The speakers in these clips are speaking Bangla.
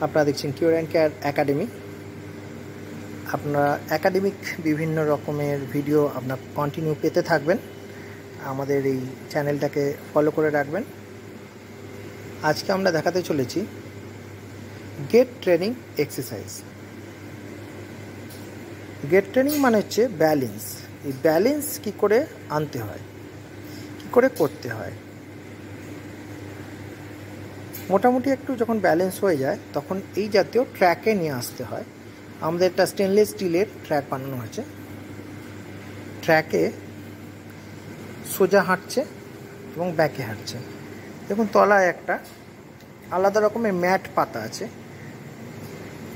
আপনারা দেখছেন কিওর অ্যান্ড কেয়ার একাডেমি। আপনারা একাডেমিক বিভিন্ন রকমের ভিডিও আপনার কন্টিনিউ পেতে থাকবেন। আমাদের এই চ্যানেলটাকে ফলো করে রাখবেন। আজকে আমরা দেখাতে চলেছি gate training exercise. Gate training মানে হচ্ছে ব্যালেন্স। এই ব্যালেন্স কী করে আনতে হয়, কী করে করতে হয়। মোটামুটি একটু যখন ব্যালেন্স হয়ে যায় তখন এই জাতীয় ট্র্যাকে নিয়ে আসতে হয়। আমাদের একটা স্টেনলেস স্টিলের ট্র্যাক বানানো হয়েছে। ট্র্যাকে সোজা হাঁটছে এবং ব্যাকে হাঁটছে। দেখুন তলায় একটা আলাদা রকমের ম্যাট পাতা আছে,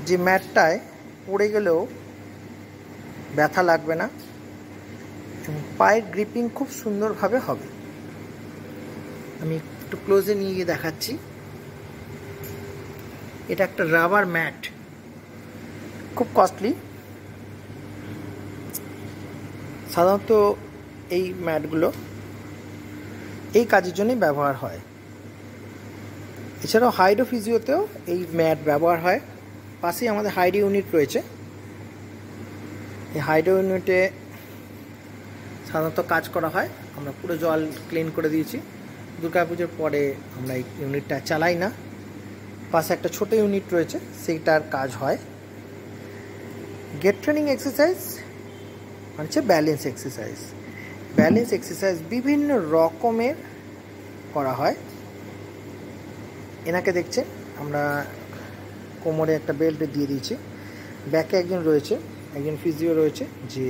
যে ম্যাটটায় পড়ে গেলেও ব্যথা লাগবে না এবং পায়ের গ্রিপিং খুব সুন্দরভাবে হবে। আমি একটু ক্লোজে নিয়ে গিয়ে দেখাচ্ছি। এটা একটা রাবার ম্যাট, খুব কস্টলি। সাধারণত এই ম্যাটগুলো এই কাজের জন্যই ব্যবহার হয়। এছাড়াও হাইড্রো ফিজিওতেও এই ম্যাট ব্যবহার হয়। পাশেই আমাদের হাইড্রো ইউনিট রয়েছে। এই হাইড্রো ইউনিটে সাধারণত কাজ করা হয়। আমরা পুরো জল ক্লিন করে দিয়েছি। দুর্গাপুজোর পরে আমরা এই ইউনিটটা চালাই না। পাশে একটা ছোট ইউনিট রয়েছে, সেইটার কাজ হয়। গেট ট্রেনিং এক্সারসাইজ হচ্ছে ব্যালেন্স এক্সারসাইজ। ব্যালেন্স এক্সারসাইজ বিভিন্ন রকমের করা হয়। এনাকে দেখছে, আমরা কোমরে একটা বেল্ট দিয়ে দিয়েছি। ব্যাকে একজন রয়েছে, একজন ফিজিও রয়েছে, যে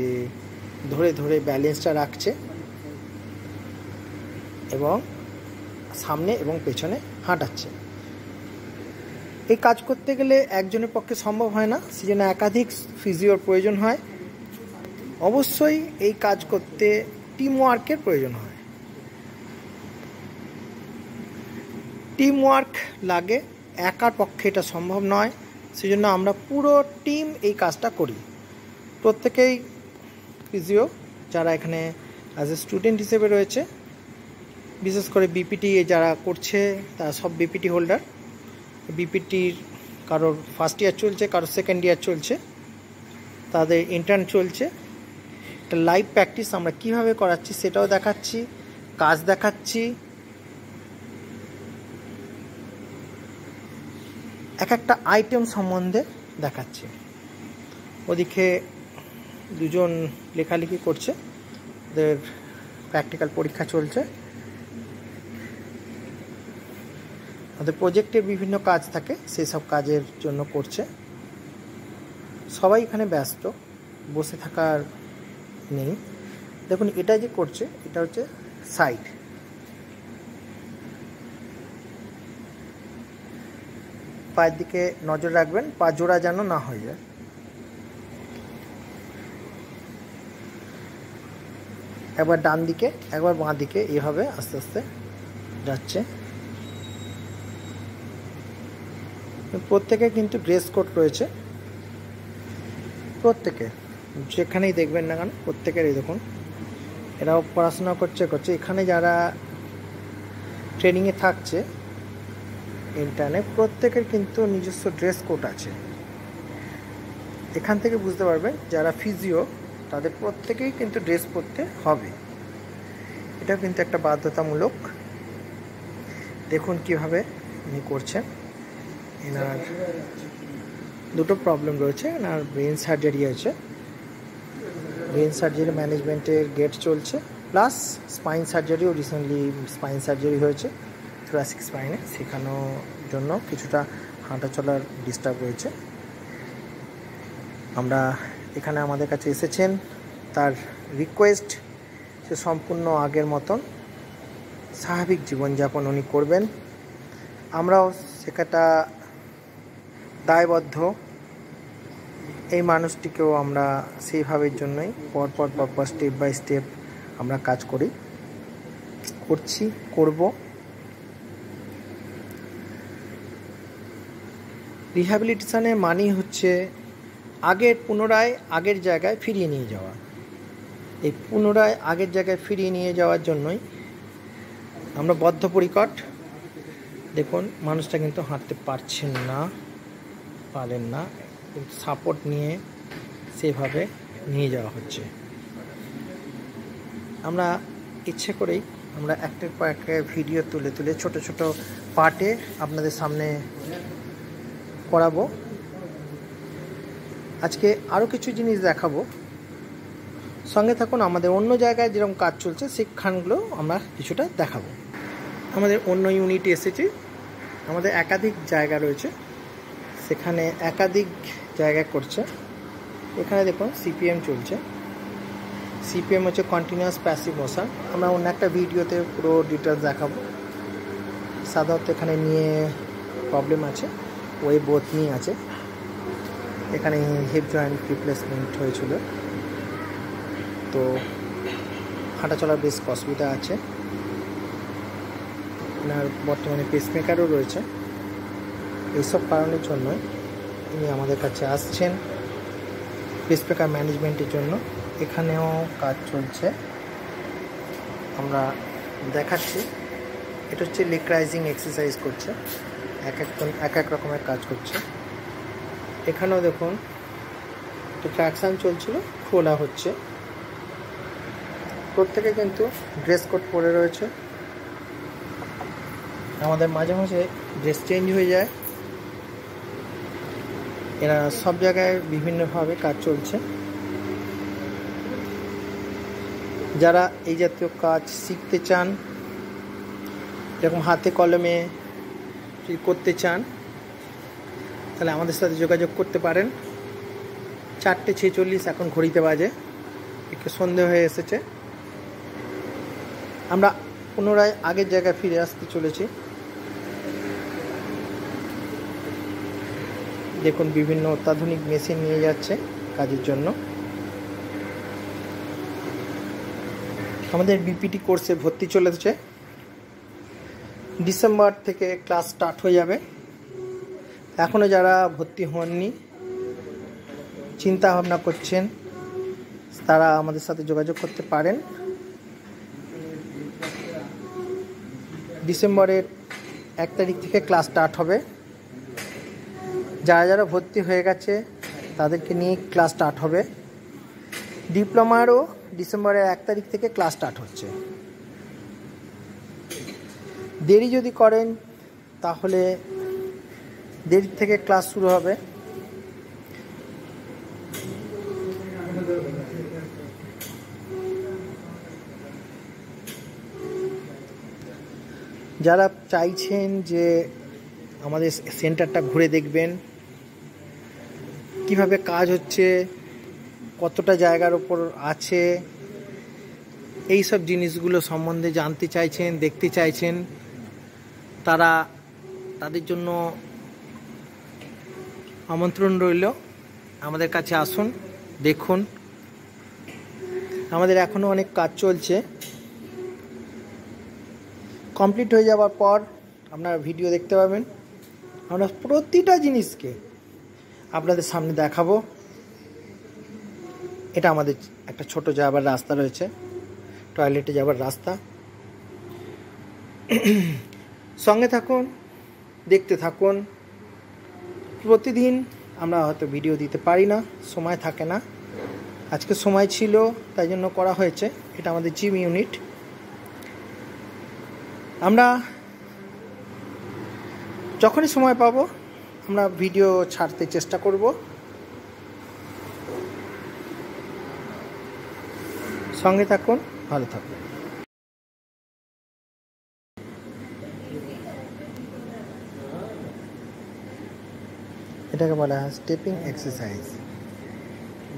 ধরে ধরে ব্যালেন্সটা রাখছে এবং সামনে এবং পেছনে হাঁটাচ্ছে। এই কাজ করতে গেলে একজনের পক্ষে সম্ভব হয় না, সেজন্য একাধিক ফিজিওর প্রয়োজন হয়। অবশ্যই এই কাজ করতে টিম ওয়ার্কের প্রয়োজন হয়। টিম ওয়ার্ক লাগে, একার পক্ষে এটা সম্ভব নয়। সেজন্য আমরা পুরো টিম এই কাজটা করি। প্রত্যেকেই ফিজিও যারা এখানে অ্যাজ এ স্টুডেন্ট হিসেবে রয়েছে, বিশেষ করে বিপিটি যারা করছে তারা সব বিপিটি হোল্ডার। বিপিটির কারোর ফার্স্ট ইয়ার চলছে, কারোর সেকেন্ড ইয়ার চলছে, তাদের ইন্টার্ন চলছে। একটা লাইভ প্র্যাকটিস আমরা কিভাবে করাচ্ছি সেটাও দেখাচ্ছি, কাজ দেখাচ্ছি। এক একটা আইটেম সম্বন্ধে দেখাচ্ছি। ওদিকে দুজন লেখালেখি করছে, ওদের প্র্যাকটিক্যাল পরীক্ষা চলছে। ওদের প্রজেক্টের বিভিন্ন কাজ থাকে, সেই সব কাজের জন্য করছে। সবাই এখানে ব্যস্ত, বসে থাকার নেই। দেখুন এটা যে করছে, এটা হচ্ছে সাইড। পায়ের দিকে নজর রাখবেন, পা জোড়া যেন না হয়ে যায়। একবার ডান দিকে, একবার বাঁ দিকে, এইভাবে আস্তে আস্তে যাচ্ছে। প্রত্যেকে কিন্তু ড্রেস কোড রয়েছে, প্রত্যেকে যেখানেই দেখবেন না কেন প্রত্যেকেরই দেখুন এরাও পড়াশোনা করছে। এখানে যারা ট্রেনিংয়ে থাকছে ইন্টার্নে, প্রত্যেকের কিন্তু নিজস্ব ড্রেস কোড আছে। এখান থেকে বুঝতে পারবেন যারা ফিজিও তাদের প্রত্যেকেই কিন্তু ড্রেস পরতে হবে। এটা কিন্তু একটা বাধ্যতামূলক। দেখুন কিভাবে উনি করছেন। এনার দুটো প্রবলেম রয়েছে। এনার ব্রেন সার্জারি আছে, ব্রেন সার্জারি ম্যানেজমেন্টের গেট চলছে, প্লাস স্পাইন সার্জারিও রিসেন্টলি স্পাইন সার্জারি হয়েছে থোরাসিক স্পাইনে। শেখানোর জন্য কিছুটা হাঁটা চলার ডিস্টার্ব রয়েছে। আমরা এখানে আমাদের কাছে এসেছেন, তার রিকোয়েস্ট সে সম্পূর্ণ আগের মতন স্বাভাবিক জীবনযাপন উনি করবেন। আমরাও শেখাটা দায়বদ্ধ। এই মানুষটিকেও আমরা সেইভাবের জন্যই পরপর স্টেপ বাই স্টেপ আমরা কাজ করব। রিহ্যাবিলিটেশনের মানেই হচ্ছে পুনরায় আগের জায়গায় ফিরিয়ে নিয়ে যাওয়া। এই পুনরায় আগের জায়গায় ফিরিয়ে নিয়ে যাওয়ার জন্যই আমরা বদ্ধপরিকর। দেখুন মানুষটা কিন্তু হাঁটতে পারছেন না, পারেন না, কিন্তু সাপোর্ট নিয়ে সেভাবে নিয়ে যাওয়া হচ্ছে। আমরা ইচ্ছে করেই আমরা একটার পর একটা ভিডিও তুলে তুলে ছোট ছোট পার্টে আপনাদের সামনে করাবো। আজকে আরও কিছু জিনিস দেখাবো, সঙ্গে থাকুন। আমাদের অন্য জায়গায় যেরকম কাজ চলছে সেখানগুলো আমরা কিছুটা দেখাবো। আমাদের অন্য ইউনিটে এসেছি, আমাদের একাধিক জায়গা রয়েছে, সেখানে একাধিক জায়গায় করছে। এখানে দেখুন সিপিএম চলছে। সিপিএম হচ্ছে কন্টিনিউয়াস প্যাসিভ মোশন। আমরা অন্য একটা ভিডিওতে পুরো ডিটেলস দেখাবো। সাধারণত এখানে নিয়ে প্রবলেম আছে, ওই বোথ নিয়ে আছে। এখানে হিপ জয়েন্ট রিপ্লেসমেন্ট হয়েছিল, তো হাঁটা চলার বেশ অসুবিধা আছে। এনার বর্তমানে পেসমেকারও রয়েছে। এইসব কারণের জন্য তিনি আমাদের কাছে আসছেন পেসমেকার ম্যানেজমেন্টের জন্য। এখানেও কাজ চলছে, আমরা দেখাচ্ছি। এটা হচ্ছে লেগ রাইজিং এক্সারসাইজ করছে, একজন এক এক রকমের কাজ করছে। এখানেও দেখুন ট্র্যাকশন চলছিল, খোলা হচ্ছে। প্রত্যেকে কিন্তু ড্রেস কোড পরে রয়েছে। আমাদের মাঝে মাঝে ড্রেস চেঞ্জ হয়ে যায়। এরা সব জায়গায় বিভিন্নভাবে কাজ চলছে। যারা এই জাতীয় কাজ শিখতে চান, এরকম হাতে কলমে যদি করতে চান, তাহলে আমাদের সাথে যোগাযোগ করতে পারেন। 4:46 এখন ঘড়িতে বাজে, একটু সন্ধে হয়ে এসেছে। আমরা পুনরায় আগের জায়গায় ফিরে আসতে চলেছি। দেখুন বিভিন্ন অত্যাধুনিক মেশিন নিয়ে যাচ্ছে কাজের জন্য। আমাদের বিপিটি কোর্সে ভর্তি চলেছে, ডিসেম্বর থেকে ক্লাস স্টার্ট হয়ে যাবে। এখনও যারা ভর্তি হননি, চিন্তা ভাবনা করছেন, তারা আমাদের সাথে যোগাযোগ করতে পারেন। ডিসেম্বরের 1 তারিখ থেকে ক্লাস স্টার্ট হবে। যারা যারা ভর্তি হয়ে গেছে তাদেরকে নিয়ে ক্লাস স্টার্ট হবে। ডিপ্লোমারও ডিসেম্বরের 1 তারিখ থেকে ক্লাস স্টার্ট হচ্ছে। দেরি যদি করেন তাহলে দেরি থেকে ক্লাস শুরু হবে। যারা চাইছেন যে আমাদের সেন্টারটা ঘুরে দেখবেন, কিভাবে কাজ হচ্ছে, কতটা জায়গার ওপর আছে, এই সব জিনিসগুলো সম্বন্ধে জানতে চাইছেন, দেখতে চাইছেন, তারা তাদের জন্য আমন্ত্রণ রইল। আমাদের কাছে আসুন, দেখুন। আমাদের এখনও অনেক কাজ চলছে। কমপ্লিট হয়ে যাওয়ার পর আপনারা ভিডিও দেখতে পাবেন। আমরা প্রতিটা জিনিসকে আপনাদের সামনে দেখাবো। এটা আমাদের একটা ছোট যাবার রাস্তা রয়েছে, টয়লেটে যাবার রাস্তা। সঙ্গে থাকুন, দেখতে থাকুন। প্রতিদিন আমরা হয়তো ভিডিও দিতে পারি না, সময় থাকে না। আজকে সময় ছিল, তাই জন্য করা হয়েছে। এটা আমাদের জিম ইউনিট। আমরা যখনই সময় পাবো আমরা ভিডিও ছাড়তে চেষ্টা করব। সঙ্গে থাকুন, ভালো থাকুন। এটাকে বলা হয় স্টেপিং এক্সারসাইজ।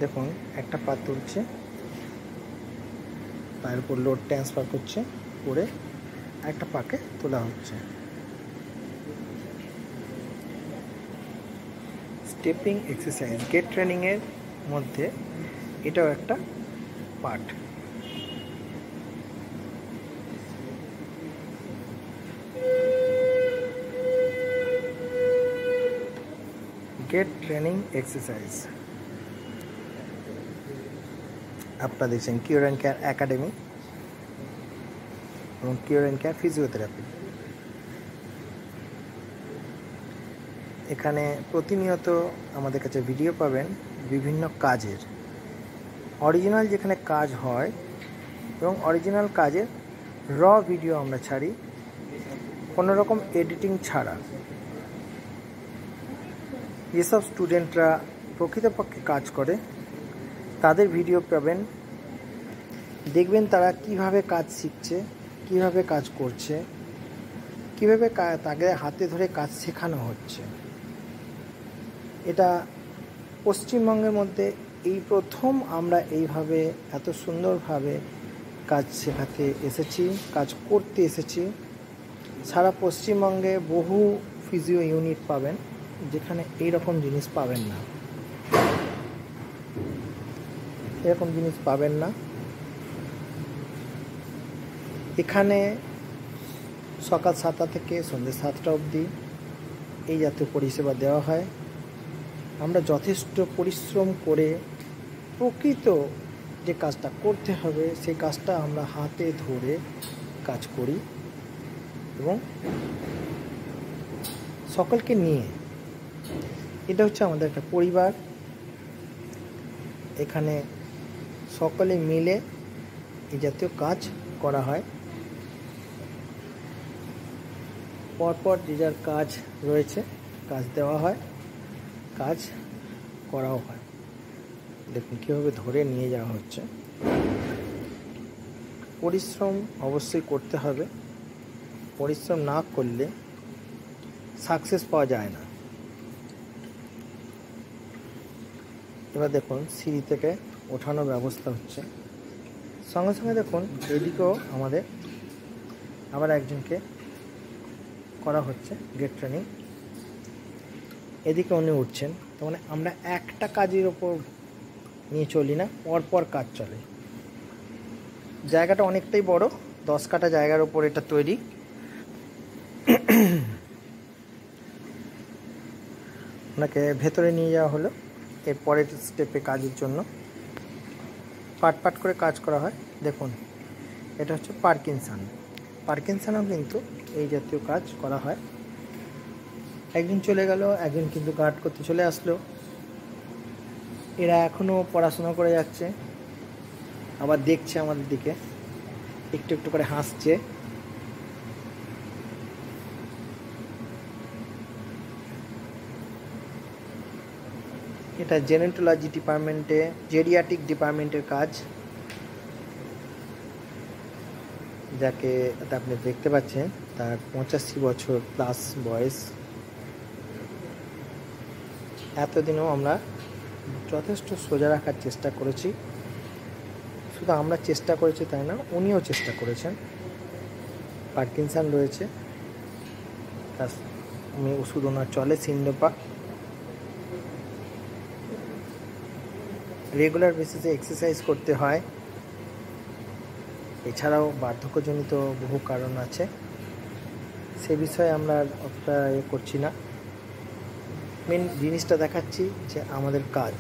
দেখুন একটা পা তুলছে, পায়ের উপর লোড ট্রান্সফার করছে, করে একটা পাকে তোলা হচ্ছে। স্টেপিং এক্সারসাইজ গেট ট্রেনিংয়ের মধ্যে এটাও একটা পার্ট। গেট ট্রেনিং এক্সারসাইজ আপনারা দেখছেন কিওর অ্যান্ড কেয়ার একাডেমি এবং কিওর অ্যান্ড কেয়ার ফিজিওথেরাপি। এখানে প্রতিনিয়ত আমাদের কাছে ভিডিও পাবেন বিভিন্ন কাজের, অরিজিনাল যেখানে কাজ হয় এবং অরিজিনাল কাজের র ভিডিও আমরা ছাড়ি কোনো রকম এডিটিং ছাড়া। যেসব স্টুডেন্টরা প্রকৃতপক্ষে কাজ করে তাদের ভিডিও পাবেন, দেখবেন তারা কিভাবে কাজ শিখছে, কিভাবে কাজ করছে, কিভাবে তাদের হাতে ধরে কাজ শেখানো হচ্ছে। এটা পশ্চিমবঙ্গের মধ্যে এই প্রথম আমরা এইভাবে এত সুন্দরভাবে কাজ শেখাতে এসেছি, কাজ করতে এসেছি। সারা পশ্চিমবঙ্গে বহু ফিজিও ইউনিট পাবেন যেখানে এই রকম জিনিস পাবেন না, এরকম জিনিস পাবেন না। এখানে সকাল 7টা থেকে সন্ধ্যে 7টা অবধি এই জাতীয় পরিষেবা দেওয়া হয়। আমরা যথেষ্ট পরিশ্রম করে প্রকৃত যে কাজটা করতে হবে সেই কাজটা আমরা হাতে ধরে কাজ করি এবং সকলকে নিয়ে। এটা হচ্ছে আমাদের একটা পরিবার, এখানে সকলে মিলে এই জাতীয় কাজ করা হয়। পরপর যে যার কাজ রয়েছে কাজ দেওয়া হয়, কাজ করাও হয়। দেখুন কীভাবে ধরে নিয়ে যাওয়া হচ্ছে। পরিশ্রম অবশ্যই করতে হবে, পরিশ্রম না করলে সাকসেস পাওয়া যায় না। এবার দেখুন সিঁড়ি থেকে ওঠানোর ব্যবস্থা হচ্ছে, সঙ্গে সঙ্গে দেখুন এদিকেও আমাদের আবার একজনকে করা হচ্ছে গেট ট্রেনিং। এদিকে উনি উঠছেন, তার মানে আমরা একটা কাজের ওপর নিয়ে চলি না, পরপর কাজ চলে। জায়গাটা অনেকটাই বড়, 10 কাঠা জায়গার ওপর এটা তৈরি। ওনাকে ভেতরে নিয়ে যাওয়া হলো এর পরের স্টেপে কাজের জন্য। পাট পাট করে কাজ করা হয়। দেখুন এটা হচ্ছে পার্কিনসনও কিন্তু এই জাতীয় কাজ করা হয়। একদিন চলে গেল, একদিন কিন্তু গার্ড করতে চলে আসলো। এরা এখনও পড়াশোনা করে যাচ্ছে, আবার দেখছে আমাদের দিকে, একটু একটু করে হাসছে। এটা জেনেটোলজি ডিপার্টমেন্টে, জেরিয়াটিক ডিপার্টমেন্টের কাজ, যাকে আপনি দেখতে পাচ্ছেন তার 85 বছর প্লাস বয়স। এতদিনও আমরা যথেষ্ট সোজা রাখার চেষ্টা করেছি। শুধু আমরা চেষ্টা করেছি তাই না, উনিও চেষ্টা করেছেন। পার্কিনসন রয়েছে, তার ওষুধ ওনার চলে সিন্ডোপা। রেগুলার বেসিসে এক্সারসাইজ করতে হয়। এছাড়াও বার্ধক্যজনিত বহু কারণ আছে, সে বিষয়ে আমরা অতটা করছি না। মেন জিনিসটা দেখাচ্ছি যে আমাদের কাজ।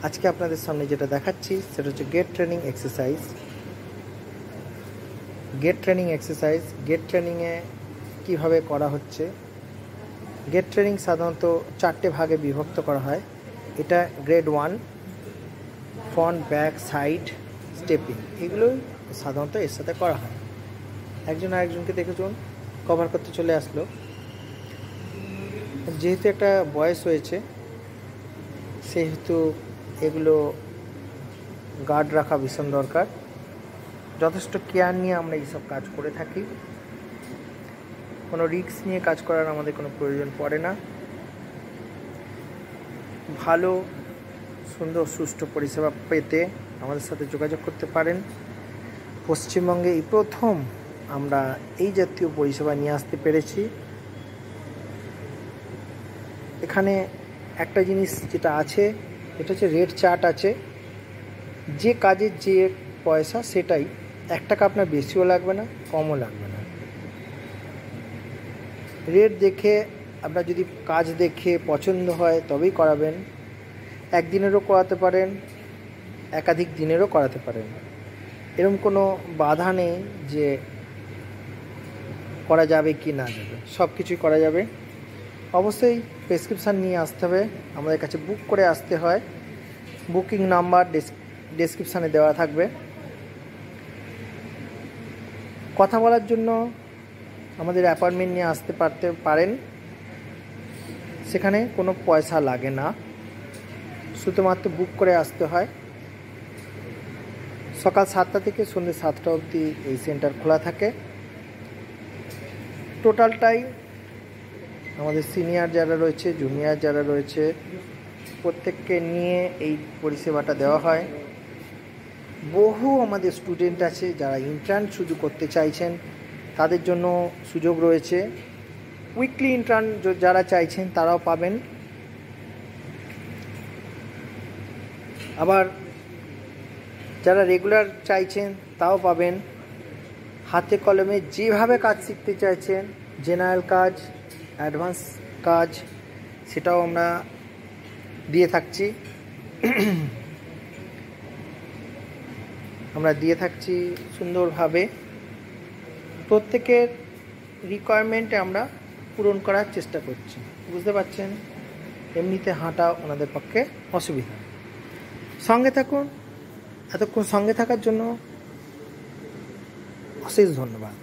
আজকে আপনাদের সামনে যেটা দেখাচ্ছি সেটা হচ্ছে গেট ট্রেনিং এক্সারসাইজ। গেট ট্রেনিংয়ে কীভাবে করা হচ্ছে। গেট ট্রেনিং সাধারণত 4টে ভাগে বিভক্ত করা হয়। এটা grade 1, front, back, side, stepping, এগুলোই সাধারণত এর সাথে করা হয়। একজন আরেকজনকে দেখেছুন কভার করতে চলে আসলো। যেহেতু একটা বয়স হয়েছে সেহেতু এগুলো গার্ড রাখা ভীষণ দরকার। যথেষ্ট কেয়ার নিয়ে আমরা এইসব কাজ করে থাকি। কোনো রিস্ক নিয়ে কাজ করার আমাদের কোনো প্রয়োজন পড়ে না। ভালো সুন্দর সুষ্ঠু পরিষেবা পেতে আমাদের সাথে যোগাযোগ করতে পারেন। পশ্চিমবঙ্গে এই প্রথম আমরা এই জাতীয় পরিষেবা নিয়ে আসতে পেরেছি। এখানে একটা জিনিস যেটা আছে, এটা হচ্ছে রেট চার্ট আছে। যে কাজের যে পয়সা সেটাই, 1 টাকা আপনার বেশিও লাগবে না, কমও লাগবে না। রেট দেখে আপনার যদি কাজ দেখে পছন্দ হয় তবেই করাবেন। একদিনেরও করাতে পারেন, একাধিক দিনেরও করাতে পারেন। এরকম কোনো বাধা নেই যে করা যাবে কি না যাবে, সব কিছুই করা যাবে। অবশ্যই প্রেসক্রিপশান নিয়ে আসতে হবে, আমাদের কাছে বুক করে আসতে হয়। বুকিং নাম্বার ডেসক্রিপশানে দেওয়া থাকবে। কথা বলার জন্য আমাদের অ্যাপয়েন্টমেন্ট নিয়ে আসতে পারেন, সেখানে কোনো পয়সা লাগে না, শুধুমাত্র বুক করে আসতে হয়। সকাল 7টা থেকে সন্ধ্যে 7টা অবধি এই সেন্টার খোলা থাকে। টোটালটাই আমাদের সিনিয়র যারা রয়েছে, জুনিয়র যারা রয়েছে, প্রত্যেককে নিয়ে এই পরিষেবাটা দেওয়া হয়। বহু আমাদের স্টুডেন্ট আছে যারা ইন্টার্ন শুধু করতে চাইছেন, তাদের জন্য সুযোগ রয়েছে। উইকলি ইন্টার্ন যারা চাইছেন তারাও পাবেন। আবার যারা রেগুলার চাইছেন তাও পাবেন। হাতে কলমে যেভাবে কাজ শিখতে চাইছেন, জেনারেল কাজ, অ্যাডভান্স কাজ, সেটাও আমরা দিয়ে থাকছি সুন্দরভাবে। প্রত্যেকের রিকোয়ারমেন্টে আমরা পূরণ করার চেষ্টা করছি। বুঝতে পারছেন, এমনিতে হাঁটা ওনাদের পক্ষে অসুবিধা। সঙ্গে থাকুন। এতক্ষণ সঙ্গে থাকার জন্য অশেষ ধন্যবাদ।